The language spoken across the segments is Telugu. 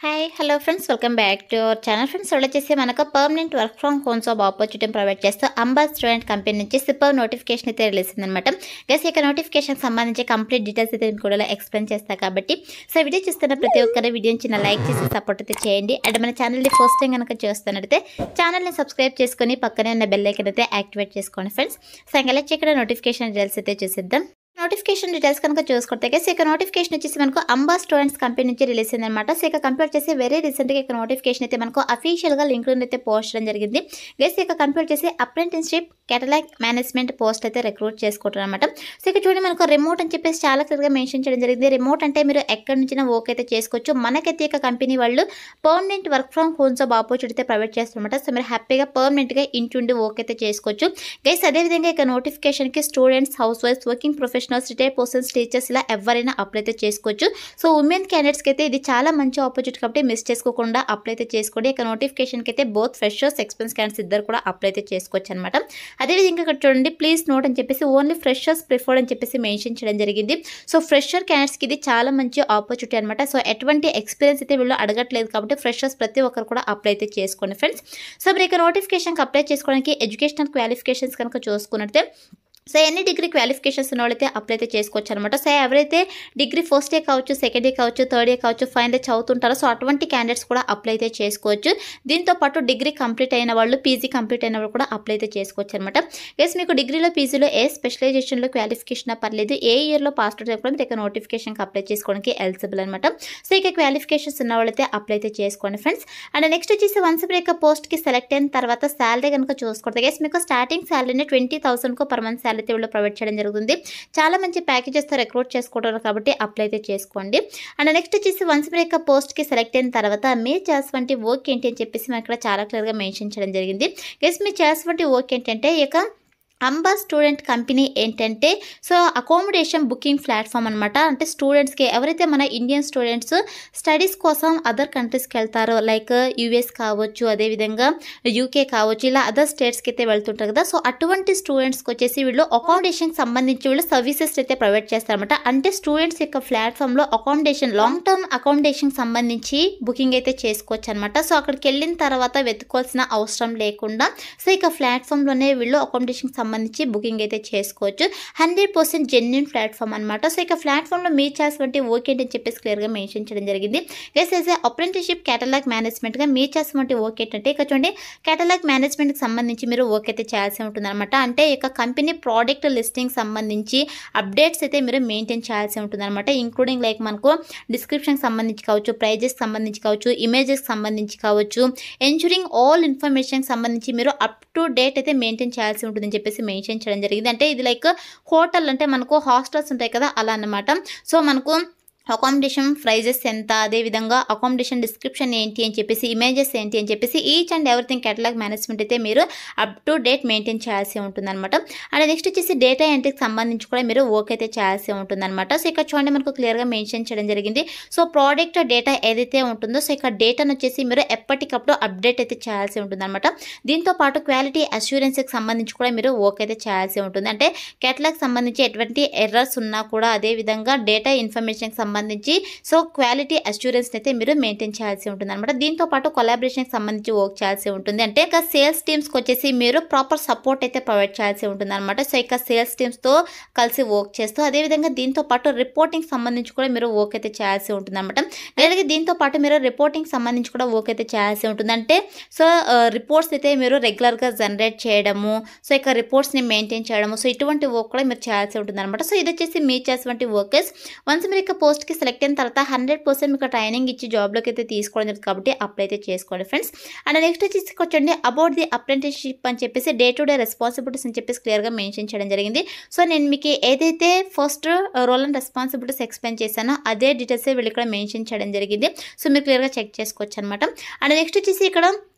Hi hello friends welcome back to our channel friends వచ్చేసి మనకు permanent work from home job opportunity provide చేస్తూ అంబా స్టూడెంట్ కంపెనీ నుంచి సూపర్ నోటిఫికేషన్ అయితే రిలీజ్ అయిందనమాట. గైస్ ఇక నోటిఫికేషన్ సంబంధించి కంప్లీట్ డీటెయిల్స్ అయితే కూడా ఎక్స్ప్లెయిన్ చేస్తా కాబట్టి సో వీడియో చూస్తున్న ప్రతి ఒక్కరు వీడియోని చిన్న లైక్ చేసి సపోర్ట్ అయితే చేయండి. అండ్ మన ఛానల్ని ఫస్ట్ టైం కనుక చూస్తున్నట్లయితే ఛానల్ని సబ్స్క్రైబ్ చేసుకొని పక్కనే ఉన్న బెల్ ఐకాన్ అయితే యాక్టివేట్ చేసుకోండి ఫ్రెండ్స్. సో ఇంకా ఇక్కడ నోటిఫికేషన్ డీటెయిల్స్ అయితే చూసిద్దాం. నోటిఫికేషన్ డీటెయిల్స్ కనుక చూసుకుంటే ఇక నోటిఫికేషన్ వచ్చేసి మనకు అంబా స్టూడెంట్స్ కంపెనీ నుంచి రిలీజ్ అయిందనమాట. సో ఇక కంప్లీట్ చేసి వెరీ రీసెంట్గా ఇక నోటిఫికేషన్ అయితే మనకు అఫీషియల్గా లింక్ అయితే పోస్ట్ చేయడం జరిగింది. గైస్ ఇక కంప్లీట్ చేసి అప్రెంటిస్షిప్ కేటలాగ్ మేనేజ్మెంట్ పోస్ట్ అయితే రిక్రూట్ చేసుకుంటారు అనమాట. సో ఇక చూడండి మనకు రిమోట్ అని చెప్పేసి చాలా క్లియర్గా మెన్షన్ చేయడం జరిగింది. రిమోట్ అంటే మీరు ఎక్కడి నుంచి వర్క్ అయితే చేసుకోవచ్చు. మనకైతే ఇక కంపెనీ వాళ్ళు permanent work from home job opportunity అయితే ప్రొవైడ్ చేస్తారన్నమాట. సో మీరు హ్యాపీగా పర్మనెంట్గా ఇంటి ఉండి వర్క్ అయితే చేసుకోవచ్చు. గైస్ అదేవిధంగా ఇక నోటిఫికేషన్కి స్టూడెంట్స్, హౌస్ వైఫ్స్, working professionals, retired persons, teachers ఇలా ఎవరైనా అప్లై అయితే చేసుకోవచ్చు. సో ఉమెన్ క్యాండిడేట్స్కి అయితే ఇది చాలా మంచి ఆపర్చునిటీ కాబట్టి మిస్ చేసుకోకుండా అప్లై అయితే చేసుకోండి. ఇక నోటిఫికేషన్కి అయితే బోత్ ఫ్రెషర్స్, ఎక్స్పీరియన్స్ క్యాండిడేట్స్ ఇద్దరు కూడా అప్లై అయితే చేసుకోవచ్చు అనమాట. అదేవిధంగా ఇక్కడ చూడండి ప్లీజ్ నోట్ అని చెప్పేసి ఓన్లీ ఫ్రెషర్స్ ప్రిఫర్డ్ అని చెప్పేసి మెన్షన్ చేయడం జరిగింది. సో ఫ్రెషర్ క్యాండిడేట్స్కి ఇది చాలా మంచి ఆపర్చునిటీ అనమాట. సో ఎటువంటి ఎక్స్పీరియన్స్ అయితే వీళ్ళు అడగట్లేదు కాబట్టి ఫ్రెషర్స్ ప్రతి ఒక్కరు కూడా అప్లై అయితే చేసుకోండి ఫ్రెండ్స్. సో మీరు ఇక నోటిఫికేషన్కి అప్లై చేసుకోవడానికి ఎడ్యుకేషనల్ క్వాలిఫికేషన్స్ కనుక చూసుకున్నట్టే సో ఎన్ని డిగ్రీ క్వాలిఫికేషన్స్ ఉన్న వాళ్ళైతే అప్లై అయితే చేసుకోవచ్చు అనమాట. సో ఎవరైతే డిగ్రీ ఫస్ట్ ఇయర్ కావచ్చు, సెకండ్ ఇయర్ కావచ్చు, థర్డ్ ఇయర్ కావచ్చు, ఫైనల్ ఇయర్ చదువుతుంటారో సో అటువంటి క్యాండిడేట్స్ కూడా అప్లై అయితే చేసుకోవచ్చు. దీంతో పాటు డిగ్రీ కంప్లీట్ అయిన వాళ్ళు, పీజీ కంప్లీట్ అయిన వాళ్ళు కూడా అప్లై అయితే చేసుకోవచ్చు అనమాట. గైస్ మీకు డిగ్రీలో, పీజీలో ఏ స్పెషలైజేషన్లో క్వాలిఫికేషన్ పర్లేదు, ఏ ఇయర్లో పాస్ అవుట్ అయినా ఇక నోటిఫికేషన్కి అప్లై చేసుకోవడానికి ఎలిజిబుల్ అనమాట. సో ఇక క్వాలిఫికేషన్స్ ఉన్న వాళ్ళైతే అప్లై అయితే చేసుకోండి ఫ్రెండ్స్. అండ్ నెక్స్ట్ వచ్చేసి వన్స్ బ్రేక్ పోస్ట్కి సెలెక్ట్ అయిన తర్వాత శాలరీ కనుక చూసుకుంటే గైస్ మీకు స్టార్టింగ్ శాలరీని 20,000 పర్ మంత్ శాలరీ వీళ్ళు ప్రొవైడ్ చేయడం జరుగుతుంది. చాలా మంచి ప్యాకేజెస్తో రిక్రూట్ చేసుకుంటారు కాబట్టి అప్లై అయితే చేసుకోండి. అండ్ నెక్స్ట్ వచ్చేసి వన్స్ బ్రేక్ పోస్ట్కి సెలెక్ట్ అయిన తర్వాత మీరు చేసినటువంటి వర్క్ ఏంటి అని చెప్పేసి మనకి ఇక్కడ చాలా క్లియర్గా మెన్షన్ చేయడం జరిగింది. గైస్ మీరు చేసినటువంటి వర్క్ ఏంటంటే ఇక అంబా స్టూడెంట్ కంపెనీ ఏంటంటే సో అకామిడేషన్ బుకింగ్ ప్లాట్ఫామ్ అనమాట. అంటే స్టూడెంట్స్కి ఎవరైతే మన ఇండియన్ స్టూడెంట్స్ స్టడీస్ కోసం అదర్ కంట్రీస్కి వెళ్తారో లైక్ యూఎస్ కావచ్చు, అదేవిధంగా యూకే కావచ్చు, ఇలా అదర్ స్టేట్స్కి అయితే వెళ్తుంటారు కదా. సో అటువంటి స్టూడెంట్స్కి వచ్చేసి వీళ్ళు అకామిడేషన్కి సంబంధించి వీళ్ళు సర్వీసెస్ అయితే ప్రొవైడ్ చేస్తారనమాట. అంటే స్టూడెంట్స్ యొక్క ప్లాట్ఫామ్లో అకామిడేషన్, లాంగ్ టర్మ్ అకామిడేషన్కి సంబంధించి బుకింగ్ అయితే చేసుకోవచ్చు అనమాట. సో అక్కడికి వెళ్ళిన తర్వాత వెతుకోవాల్సిన అవసరం లేకుండా సో ఇక ప్లాట్ఫామ్లోనే వీళ్ళు అకామిడేషన్కి సంబంధించి బుకింగ్ అయితే చేసుకోవచ్చు. 100% జెన్యూన్ ప్లాట్ఫామ్ అనమాట. సో ఇక ప్లాట్ఫామ్లో మీరు చేసినటువంటి వర్క్ ఏంటని చెప్పేసి క్లియర్గా మెన్షన్ చేయడం జరిగింది. Guys as a apprenticeship catalogue మేనేజ్మెంట్గా మీరు చేసినటువంటి వర్క్ ఏంటంటే ఇక చూడండి కేటలాగ్ మేనేజ్మెంట్కి సంబంధించి మీరు వర్క్ అయితే చేయాల్సి ఉంటుంది అనమాట. అంటే ఇక కంపెనీ ప్రోడక్ట్ లిస్టింగ్ సంబంధించి అప్డేట్స్ అయితే మీరు మెయింటైన్ చేయాల్సి ఉంటుంది అనమాట. ఇంక్లూడింగ్ లైక్ మనకు డిస్క్రిప్షన్కి సంబంధించి కావచ్చు, ప్రైజెస్కి సంబంధించి కావచ్చు, ఇమేజెస్కి సంబంధించి కావచ్చు, ఎన్ష్యూరింగ్ ఆల్ ఇన్ఫర్మేషన్కి సంబంధించి మీరు అప్ టు డేట్ అయితే మెయింటైన్ చేయాల్సి ఉంటుందని చెప్పేసి మెన్షన్ చేయడం జరిగింది. అంటే ఇది లైక్ హోటల్ అంటే మనకు హాస్టల్స్ ఉంటాయి కదా అలా అన్నమాట. సో మనకు అకామిడేషన్ ప్రైజెస్ ఎంత, అదేవిధంగా అకామిడేషన్ డిస్క్రిప్షన్ ఏంటి అని చెప్పేసి, ఇమేజెస్ ఏంటి అని చెప్పేసి each and everything catalogue management అయితే మీరు అప్ టు డేట్ మెయింటైన్ చేయాల్సి ఉంటుందన్నమాట. అండ్ నెక్స్ట్ వచ్చేసి డేటా ఎంట్రీకి సంబంధించి కూడా మీరు వర్క్ అయితే చేయాల్సి ఉంటుందన్నమాట. సో ఇక్కడ చూడండి మనకు క్లియర్గా మెన్షన్ చేయడం జరిగింది. సో ప్రోడక్ట్ డేటా ఏదైతే ఉంటుందో సో ఇక్కడ డేటాను వచ్చేసి మీరు ఎప్పటికప్పుడు అప్డేట్ అయితే చేయాల్సి ఉంటుందన్నమాట. దీంతో పాటు క్వాలిటీ అష్యూరెన్స్కి సంబంధించి కూడా మీరు వర్క్ అయితే చేయాల్సి ఉంటుంది. అంటే కేటలాగ్ సంబంధించి ఎటువంటి ఎర్రర్స్ ఉన్నా కూడా అదేవిధంగా డేటా ఇన్ఫర్మేషన్కి సంబంధించి సో క్వాలిటీ అష్యూరెన్స్ అయితే మీరు మెయింటైన్ చేయాల్సి ఉంటుంది అనమాట. దీంతో పాటు కొలాబరేషన్కి సంబంధించి వర్క్ చేయాల్సి ఉంటుంది. అంటే ఇక సేల్స్ టీమ్స్కి వచ్చేసి మీరు ప్రాపర్ సపోర్ట్ అయితే ప్రొవైడ్ చేయాల్సి ఉంటుంది అనమాట. సో ఇక సేల్స్ టీమ్స్తో కలిసి వర్క్ చేస్తూ అదేవిధంగా దీంతో పాటు రిపోర్టింగ్ సంబంధించి కూడా మీరు వర్క్ అయితే చేయాల్సి ఉంటుంది అనమాట. అలాగే దీంతో పాటు మీరు రిపోర్టింగ్ సంబంధించి కూడా వర్క్ అయితే చేయాల్సి ఉంటుంది. అంటే సో రిపోర్ట్స్ అయితే మీరు రెగ్యులర్గా జనరేట్ చేయడము, సో ఇక రిపోర్ట్స్ని మెయింటైన్ చేయడము, సో ఇటువంటి వర్క్ కూడా మీరు చేయాల్సి ఉంటుంది అనమాట. సో ఇది వచ్చేసి మీరు చేసేటువంటి వర్కర్స్ వన్స్ మీరు ఇక పోస్ట్కి సెలెక్ట్ అయిన తర్వాత 100% మీకు ట్రైనింగ్ ఇచ్చి జాబ్లోకి అయితే తీసుకోవడం జరుగుతుంది కాబట్టి అప్లై అయితే చేసుకోండి ఫ్రెండ్స్. అండ్ నెక్స్ట్ వచ్చేసి వచ్చండి అబౌట్ ది అప్రెంటిస్షిప్ అని చెప్పేసి డే టు డే రెస్పాన్సిబిలిటీస్ అని చెప్పేసి క్లియర్గా మెన్షన్ చేయడం జరిగింది. సో నేను మీకు ఏదైతే first role and responsibilities explain చేశానో అదే డీటెయిల్స్ వీళ్ళు ఇక్కడ మెన్షన్ చేయడం జరిగింది. సో మీరు క్లియర్గా చెక్ చేసుకోవచ్చు అనమాట. అండ్ నెక్స్ట్ వచ్చేసి ఇక్కడ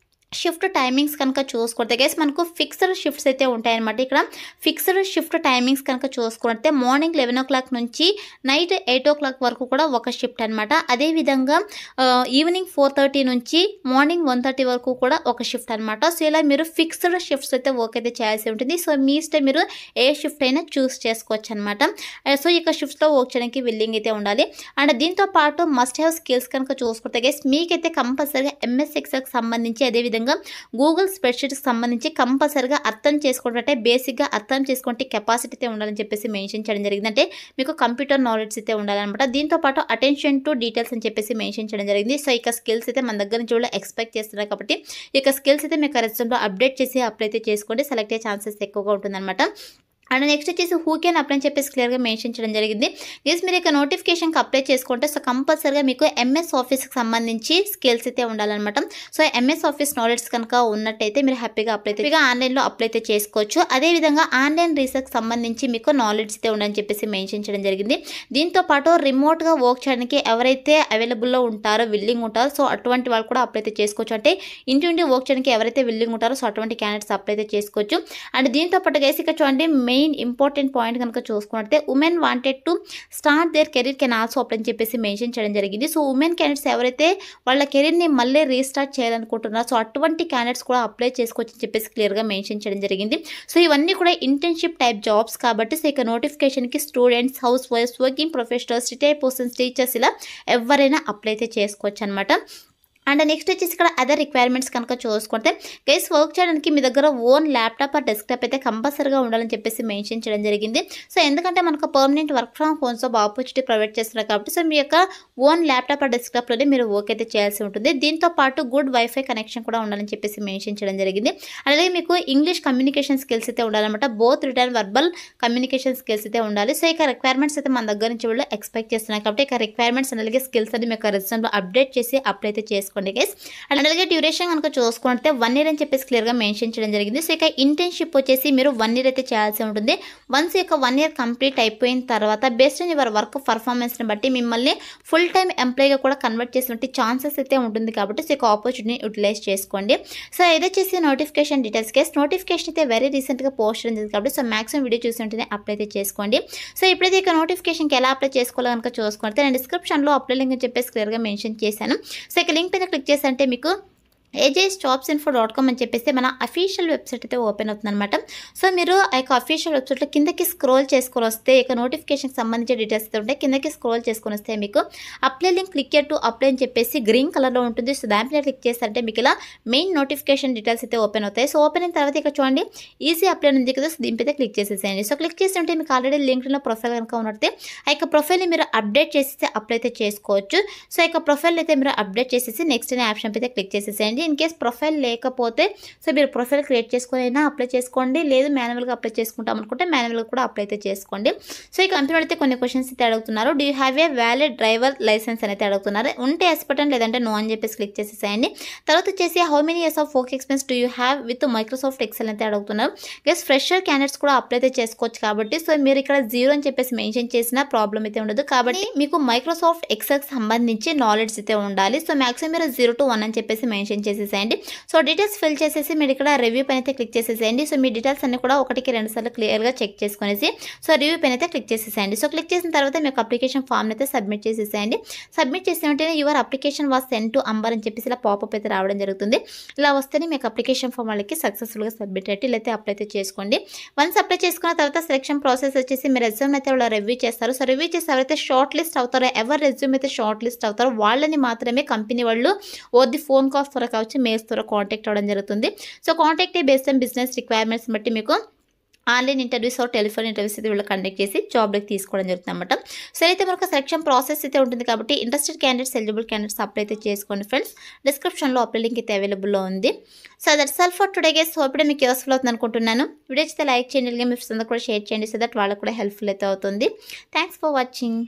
షిఫ్ట్ టైమింగ్స్ కనుక చూసుకుంటే గైస్ మనకు ఫిక్స్డ్ షిఫ్ట్స్ అయితే ఉంటాయన్నమాట. ఇక్కడ ఫిక్స్డ్ షిఫ్ట్ టైమింగ్స్ కనుక చూసుకుంటే మార్నింగ్ 11 o'clock నుంచి నైట్ 8 o'clock వరకు కూడా ఒక షిఫ్ట్ అనమాట. అదేవిధంగా ఈవినింగ్ 4:30 నుంచి మార్నింగ్ 1:30 వరకు కూడా ఒక షిఫ్ట్ అనమాట. సో ఇలా మీరు ఫిక్స్డ్ షిఫ్ట్స్ అయితే వర్క్ అయితే చేయాల్సి ఉంటుంది. సో మీ ఇష్టం, మీరు ఏ షిఫ్ట్ అయినా చూస్ చేసుకోవచ్చు అనమాట. సో ఇక షిఫ్ట్స్లో వర్క్ చేయడానికి విల్లింగ్ అయితే ఉండాలి. అండ్ దీంతో పాటు మస్ట్ హ్యావ్ స్కిల్స్ కనుక చూసుకుంటే గైస్ మీకైతే కంపల్సరీగా MS Excelకి సంబంధించి, అదేవిధంగా గూగుల్ స్ప్రెడ్షీట్కి సంబంధించి కంపల్సరీగా అర్థం చేసుకుంటే, బేసిక్గా అర్థం చేసుకుంటే కెపాసిటీ అయితే ఉండాలని చెప్పేసి మెన్షన్ చేయడం జరిగింది. అంటే మీకు కంప్యూటర్ నాలెడ్జ్ అయితే ఉండాలన్నమాట. దీంతో పాటు అటెన్షన్ టు డీటెయిల్స్ అని చెప్పేసి మెన్షన్ చేయడం జరిగింది. సో ఇక స్కిల్స్ అయితే మన దగ్గర నుంచి కూడా ఎక్స్పెక్ట్ చేస్తున్నారు కాబట్టి ఇక స్కిల్స్ అయితే మీకు రెజ్యూమ్లో అప్డేట్ చేసి అప్లై అయితే చేసుకోండి. సెలెక్ట్ అయ్యే ఛాన్సెస్ ఎక్కువగా ఉంటుందన్నమాట. అండ్ నెక్స్ట్ వచ్చేసి హూ కెన్ అప్లై అని చెప్పేసి క్లియర్గా మెన్షన్ చేయడం జరిగింది. గైస్ మీరు ఇక నోటిఫికేషన్కి అప్లై చేసుకుంటే సో కంపల్సరీగా మీకు MS ఆఫీస్కి సంబంధించి స్కిల్స్ అయితే ఉండాలన్నమాట. సో MS ఆఫీస్ నాలెడ్జ్ కనుక ఉన్నట్టయితే మీరు హ్యాపీగా ఆన్లైన్లో అప్లై అయితే చేసుకోవచ్చు. అదేవిధంగా ఆన్లైన్ రీసెర్చ్ సంబంధించి మీకు నాలెడ్జ్ అయితే ఉండాలని చెప్పేసి మెన్షన్ చేయడం జరిగింది. దీంతో పాటు రిమోట్గా వర్క్ చేయడానికి ఎవరైతే అవైలబుల్లో ఉంటారో, విల్లింగ్ ఉంటారో, సో అటువంటి వాళ్ళు కూడా అప్లై అయితే చేసుకోవచ్చు. అంటే ఇంటి వర్క్ చేయడానికి ఎవరైతే విల్లింగ్ ఉంటారో సో అటువంటి క్యాండిడేట్స్ అప్లై అయితే చేసుకోవచ్చు. అండ్ దీంతో పాటు గైస్ ఇక్కడ చూడండి, మెయిన్ ఇంపార్టెంట్ పాయింట్ కనుక చూసుకుంటే women wanted to start their career can also apply అని చెప్పేసి మెన్షన్ చేయడం జరిగింది. సో ఉమెన్ క్యాండిడేట్స్ ఎవరైతే వాళ్ళ కెరీర్ని మళ్ళీ రీస్టార్ట్ చేయాలనుకుంటున్నారో సో అటువంటి క్యాండిడేట్స్ కూడా అప్లై చేసుకోవచ్చు అని చెప్పేసి క్లియర్గా మెన్షన్ చేయడం జరిగింది. సో ఇవన్నీ కూడా ఇంటర్న్షిప్ టైప్ జాబ్స్ కాబట్టి సో ఇక నోటిఫికేషన్కి స్టూడెంట్స్, హౌస్ వైఫ్స్, working professionals, retired persons, teachers ఇలా ఎవరైనా అప్లై అయితే చేసుకోవచ్చు అనమాట. అండ్ నెక్స్ట్ వచ్చేసి ఇక్కడ అదర్ రిక్వైర్మెంట్స్ కనుక చూసుకుంటే గైస్ వర్క్ చేయడానికి మీ దగ్గర ఓన్ ల్యాప్టాప్ ఆర్ డెస్క్టాప్ అయితే కంపల్సరీగా ఉండాలని చెప్పేసి మెన్షన్ చేయడం జరిగింది. సో ఎందుకంటే మనకు permanent work from home job opportunity provide చేస్తున్నారు కాబట్టి సో మీ యొక్క ఓన్ ల్యాప్టాప్ ఆర్ డెస్క్టాప్లోనే మీరు వర్క్ అయితే చేయాల్సి ఉంటుంది. దీంతో పాటు గుడ్ వైఫై కనెక్షన్ కూడా ఉండాలని చెప్పేసి మెన్షన్ చేయడం జరిగింది. అలాగే మీకు ఇంగ్లీష్ కమ్యూనికేషన్ స్కిల్స్ అయితే ఉండాలన్నమాట. Both return verbal communication skills అయితే ఉండాలి. సో ఇక రిక్వైర్మెంట్స్ అయితే మన దగ్గర నుంచి వాళ్ళు ఎక్స్పెక్ట్ చేస్తున్నారు కాబట్టి ఇక రిక్వైర్మెంట్స్ అలాగే స్కిల్స్ అని మీకు రెజ్యూమ్లో అప్డేట్ చేసి అప్లై అయితే చేసుకోండి గైస్. అండ్ అలాగే డ్యూరేషన్ కనుక చూసుకుంటే 1 year అని చెప్పేసి క్లియర్గా మెన్షన్ చేయడం జరిగింది. సో ఇక ఇంటర్న్షిప్ వచ్చేసి మీరు 1 year అయితే చేయాల్సి ఉంటుంది. వన్స్ ఇక 1 year కంప్లీట్ అయిపోయిన తర్వాత బేస్డ్ ఆన్ యువర్ వర్క్ పర్ఫార్మెన్స్ని బట్టి మిమ్మల్ని ఫుల్ టైం ఎంప్లాయీగా కూడా కన్వర్ట్ చేసినట్టు ఛాన్సెస్ అయితే ఉంటుంది కాబట్టి సో ఇక ఆపర్చునిటీని యూటిలైజ్ చేసుకోండి. సో ఏదొచ్చేసి నోటిఫికేషన్ డీటెయిల్స్ కేసు నోటిఫికేషన్ అయితే వెరీ రీసెంట్గా పోస్ట్ జరిగింది కాబట్టి సో మ్యాక్సిమం వీడియో చూసి ఉంటేనే అప్లై అయితే చేసుకోండి. సో ఇప్పుడైతే ఇక నోటిఫికేషన్కి ఎలా అప్లై చేసుకోవాలో కనుక చూసుకుంటే నేను డిస్క్రిప్షన్లో అప్లై లింక్ అని చెప్పేసి క్లియర్గా మెన్షన్ చేశాను. సో ఇక లింక్ పైన క్లిక్ చేసి అంటే మీకు ajsjobsinfo.com అని చెప్పేసి మన అఫీషియల్ వెబ్సైట్ అయితే ఓపెన్ అవుతుంది అనమాట. సో మీరు ఆ యొక్క అఫీషియల్ వెబ్సైట్లో కిందకి స్క్రోల్ చేసుకొని వస్తే ఇక నోటిఫికేషన్కి సంబంధించిన డీటెయిల్స్ అయితే ఉంటాయి. కిందకి స్క్రోల్ చేసుకొని వస్తే మీకు apply link click to apply అని చెప్పేసి గ్రీన్ కలర్లో ఉంటుంది. సో దానిపైన క్లిక్ చేస్తారంటే మీకు ఇలా మెయిన్ నోటిఫికేషన్ డీటెయిల్స్ అయితే ఓపెన్ అవుతాయి. సో ఓపెన్ అయిన తర్వాత ఇక చూడండి ఈజీ అప్లై ఉంది కదా, సో దీనిపైతే క్లిక్ చేసేసేయండి. సో క్లిక్ చేస్తుంటే మీకు ఆల్రెడీ లింక్డ్ఇన్లో ప్రొఫైల్ కనుక ఉన్నట్టే ఆ యొక్క ప్రొఫైల్ని మీరు అప్డేట్ చేసేసి అప్లై అయితే చేసుకోవచ్చు. సో ఇక ప్రొఫైల్ అయితే మీరు అప్డేట్ చేసేసి నెక్స్ట్ అనే ఆప్షన్ అయితే క్లిక్ చేసేసేయండి. ఇన్ కేస్ ప్రొఫైల్ లేకపోతే సో మీరు ప్రొఫైల్ క్రియేట్ చేసుకొని అయినా అప్లై చేసుకోండి, లేదు మాన్యువల్గా అప్లై చేసుకుంటాం అనుకుంటే మాన్యువల్గా కూడా అప్లై అయితే చేసుకోండి. సో ఈ కంపెనీ అయితే కొన్ని క్వశ్చన్స్ అయితే అడుగుతున్నారు. Do you have a valid driver licence అని అయితే అడుగుతున్నారు. ఉంటే ఎస్ బటన్ లేదంటే నో అని చెప్పేసి క్లిక్ చేసేసేయండి. తర్వాత వచ్చేసి how many years of work experience do you have with Microsoft Excel అయితే అడుగుతున్నారు. గెస్ ఫ్రెషర్ క్యాండిడేట్స్ కూడా అప్లై అయితే చేసుకోవచ్చు కాబట్టి సో మీరు ఇక్కడ 0 అని చెప్పేసి మెన్షన్ చేసిన ప్రాబ్లం అయితే ఉండదు. కాబట్టి మీకు మైక్రోసాఫ్ట్ ఎక్సెల్కి సంబంధించి నాలెడ్జ్ అయితే ఉండాలి. సో మ్యాక్సిమం మీరు 0 to 1 అని చెప్పేసి మెన్షన్ చేసేసేయండి. సో డీటెయిల్స్ ఫిల్ చేసేసి మీరు ఇక్కడ రివ్యూ పైన అయితే క్లిక్ చేసేసేయండి. సో మీ డీటెయిల్స్ అన్ని కూడా 1-2 సార్లు క్లియర్గా చెక్ చేసుకునేసి సో రివ్యూ పైన అయితే క్లిక్ చేసేసేయండి. సో క్లిక్ చేసిన తర్వాత మీకు అప్లికేషన్ ఫామ్ అయితే సబ్మిట్ చేసేసేయండి. సబ్మిట్ చేసిన వెంటనే your application was send to Amber అని చెప్పేసి ఇలా పాపప్ అయితే రావడం జరుగుతుంది. ఇలా వస్తేనే మీకు అప్లికేషన్ ఫామ్ వాళ్ళకి సక్సెస్ఫుల్గా సబ్మిట్ అయితే ఇలా అయితే అప్లై అయితే చేసుకోండి. వన్స్ అప్లై చేసుకున్న తర్వాత సెలక్షన్ ప్రాసెస్ వచ్చేసి మీ రెజ్యూమ్ అయితే వాళ్ళు రివ్యూ చేస్తారు. సో రివ్యూ చేసి ఎవరైతే షార్ట్ లిస్ట్ అవుతారో, ఎవరు రెజ్యూమ్ అయితే షార్ట్ లిస్ట్ అవుతారో వాళ్ళని మాత్రమే కంపెనీ వాళ్ళు ఓది ఫోన్ కాల్స్ ద్వారా కావచ్చు, మెయిల్స్ ద్వారా కాంటాక్ట్ అవ్వడం జరుగుతుంది. So contact based on business requirements బట్టి మీకు online interviews or telephone interviews అయితే వీళ్ళు కండక్ట్ చేసి జాబ్లోకి తీసుకోవడం జరుగుతుంది అనమాట. సో అయితే మనకు సెలక్షన్ ప్రాసెస్ అయితే ఉంటుంది కాబట్టి interested candidates, eligible candidates apply అయితే చేసుకోండి ఫ్రెండ్స్. డిస్క్రిప్షన్లో అప్లై లింక్ అయితే అవైలబుల్లో ఉంది. So that's all for today guys. So ఇప్పుడే మీకు యూస్ఫుల్ అవుతుంది అనుకుంటున్నాను. వీడియో అయితే లైక్ చేయండి, మీ ఫ్రెండ్స్ అందరూ కూడా షేర్ చేయండి సో దట్ వాళ్ళకు కూడా హెల్ప్ఫుల్ అయితే అవుతుంది. Thanks for watching.